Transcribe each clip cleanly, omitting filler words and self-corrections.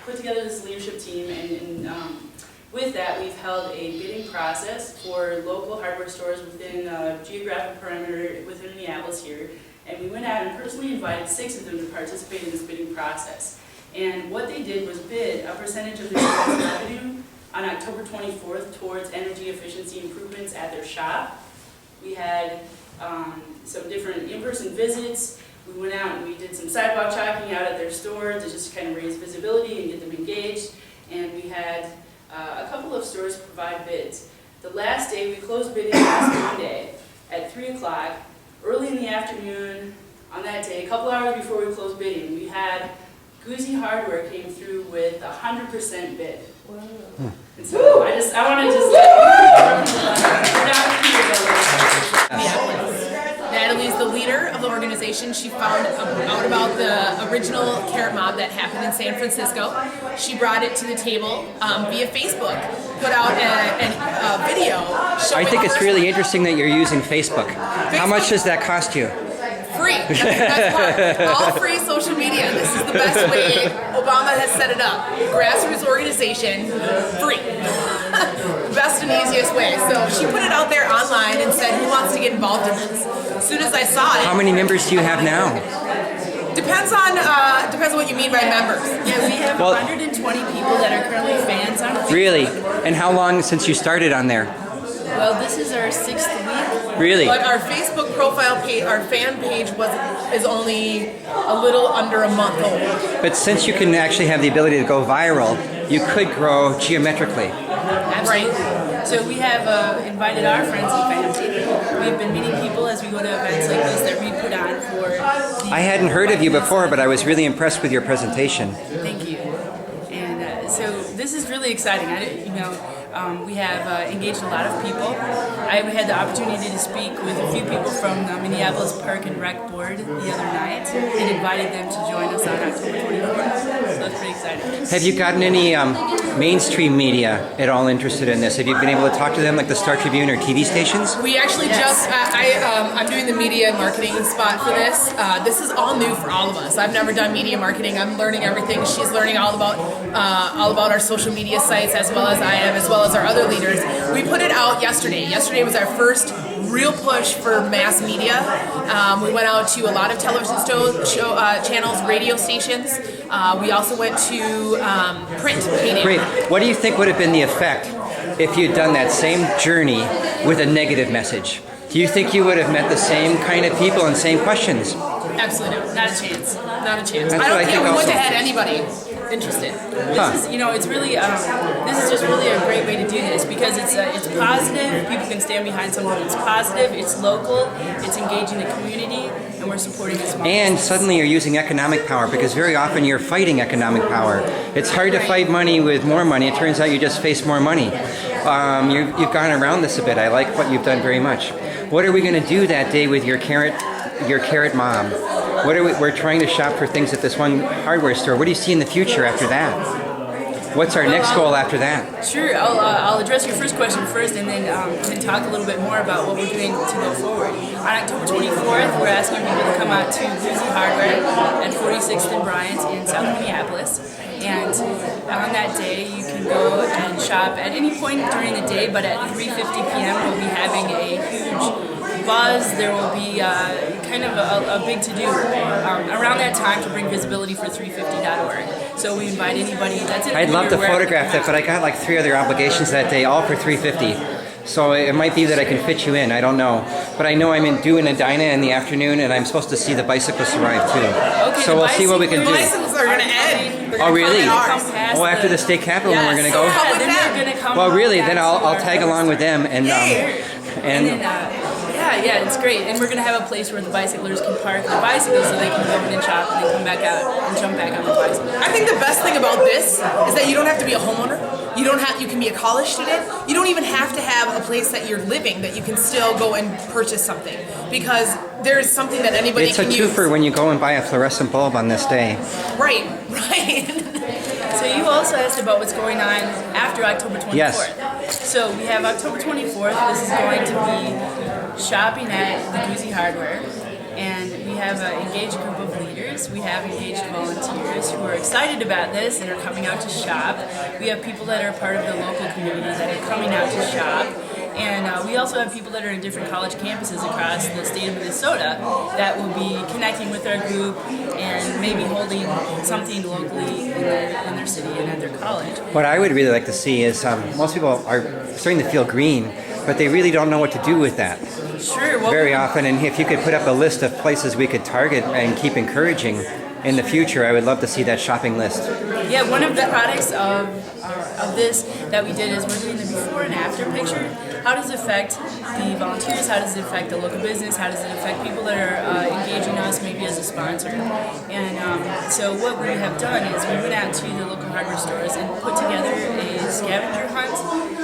put together this leadership team, and with that, we've held a bidding process for local hardware stores within geographic perimeter within Minneapolis here. And we went out and personally invited 6 of them to participate in this bidding process. And what they did was bid a percentage of their revenue on October 24th towards energy efficiency improvements at their shop. We had some different in-person visits. We went out and we did some sidewalk chalking out at their store to just kind of raise visibility and get them engaged. And we had a couple of stores provide bids. The last day, we closed bidding last Monday at 3 o'clock. Early in the afternoon on that day, a couple hours before we closed bidding, we had Guse Hardware came through with 100% bid. Wow. And so I want to Natalie's the leader of the organization. She found out about the original Carrotmob that happened in San Francisco. She brought it to the table via Facebook, put out a video showing I think it's really interesting that you're using Facebook. How much does that cost you? Free. That's the best part. All free social media. This is the best way Obama has set it up. Grassroots organization, free. Best and easiest way. So she put it out there online and said, who wants to get involved in this? As soon as I saw it. How many members do you have now? Depends on what you mean by members. Yeah, we have 120 people that are currently fans on Facebook. Really? And how long since you started on there? Well, this is our 6th week. Really? But our Facebook profile page, our fan page is only a little under a month old. But since you can actually have the ability to go viral, you could grow geometrically. Absolutely. Right. So we have invited our friends and family. We've been meeting people as we go to events like this that we put on for. I hadn't heard of you before, but I was really impressed with your presentation. Thank you. And so this is really exciting. We have engaged a lot of people. I had the opportunity to speak with a few people from the Minneapolis Park and Rec Board the other night and invited them to join us on October 24th. So that's pretty exciting. Have you gotten any mainstream media at all interested in this? Have you been able to talk to them like the Star Tribune or TV stations? We actually I'm doing the media marketing spot for this. This is all new for all of us. I've never done media marketing. I'm learning everything. She's learning all about our social media sites as well as I am, as well as our other leaders. We put it out yesterday. Yesterday was our first real push for mass media. We went out to a lot of television channels, radio stations. We also went to print media. Great. What do you think would have been the effect if you'd done that same journey with a negative message? Do you think you would have met the same kind of people and same questions? Absolutely not a chance. Not a chance. I don't think we wouldn't have had anybody interested. This is, it's really, this is just really a great way to do this because it's positive. People can stand behind something that's positive. It's local. It's engaging the community, and we're supporting this. And suddenly you're using economic power because very often you're fighting economic power. It's hard to fight money with more money. It turns out you just face more money. You've gone around this a bit. I like what you've done very much. What are we going to do that day with your Carrotmob? We're trying to shop for things at this one hardware store. What do you see in the future after that? What's our next goal after that? Sure, I'll address your first question first and then talk a little bit more about what we're doing to go forward. On October 24th, we're asking people to come out to Guse Hardware at 46th and Bryant in South Minneapolis. And on that day, you can go and shop at any point during the day, but at 3:50 p.m. we'll be having a huge buzz. There will be kind of a big to-do around that time to bring visibility for 350.org. So we invite anybody that's in. I'd love to photograph that, but I got like 3 other obligations that day, all for 350. So it might be that I can fit you in. I don't know, but I know I'm due in Edina in the afternoon, and I'm supposed to see the bicyclists arrive too. Okay, so we'll see what we can do. The bicycles are going to end. Oh really? Oh, after the state capitol, we're going to go. Yeah, then they're going to come. Well, really, then I'll tag along with them and Yeah, it's great. And we're going to have a place where the bicyclers can park their bicycles so they can go in and shop and then come back out and jump back on the bicycle. I think the best thing about this is that you don't have to be a homeowner. You can be a college student. You don't even have to have a place that you're living that you can still go and purchase something because there's something that anybody can use. It's a twofer when you go and buy a fluorescent bulb on this day. Right. So you also asked about what's going on after October 24th. Yes. So we have October 24th. This is going to be shopping at the Guse Hardware, and we have an engaged group of leaders volunteers. We have engaged volunteers who are excited about this and are coming out to shop. We have people that are part of the local community that are coming out to shop. And we also have people that are in different college campuses across the state of Minnesota that will be connecting with our group and maybe holding something locally in their city and at their college. What I would really like to see is most people are starting to feel green, but they really don't know what to do with that. Sure. Very often, and if you could put up a list of places we could target and keep encouraging in the future, I would love to see that shopping list. Yeah, one of the products of this that we did is we're doing the before and after picture. How does it affect the volunteers? How does it affect the local business? How does it affect people that are engaging us maybe as a sponsor? And so what we have done is we went out to the local hardware stores and put together a scavenger hunt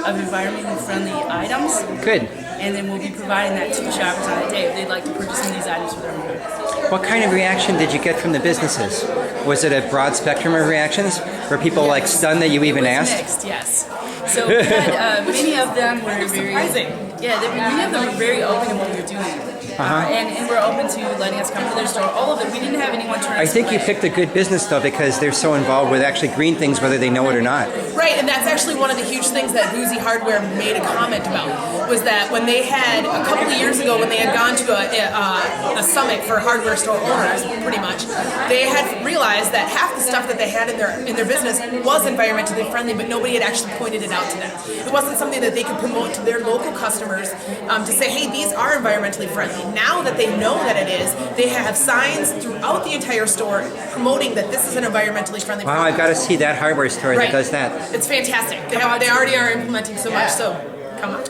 of environmentally friendly items. Good. And then we'll be providing that to shoppers on a day if they'd like to purchase some of these items for their home. What kind of reaction did you get from the businesses? Was it a broad spectrum of reactions? Were people like stunned that you even asked? Mixed, yes. So we had many of them were very surprising. Yeah, many of them were very open to what we were doing. And we're open to letting us come to their store. All of it. We didn't have anyone turn us I think away. you picked a good business though because they're so involved with actually green things whether they know it or not. Right, and that's actually one of the huge things that Guse Hardware made a comment about, was that when they had, a couple of years ago, when they had gone to a summit for hardware store owners, pretty much, they had realized that half the stuff that they had in their business was environmentally friendly, but nobody had actually pointed it out to them. It wasn't something that they could promote to their local customers to say, hey, these are environmentally friendly. Now that they know that it is, they have signs throughout the entire store promoting that this is an environmentally friendly Wow, product. I've got to see that hardware store that does that. It's fantastic. They already are implementing so much, so come on.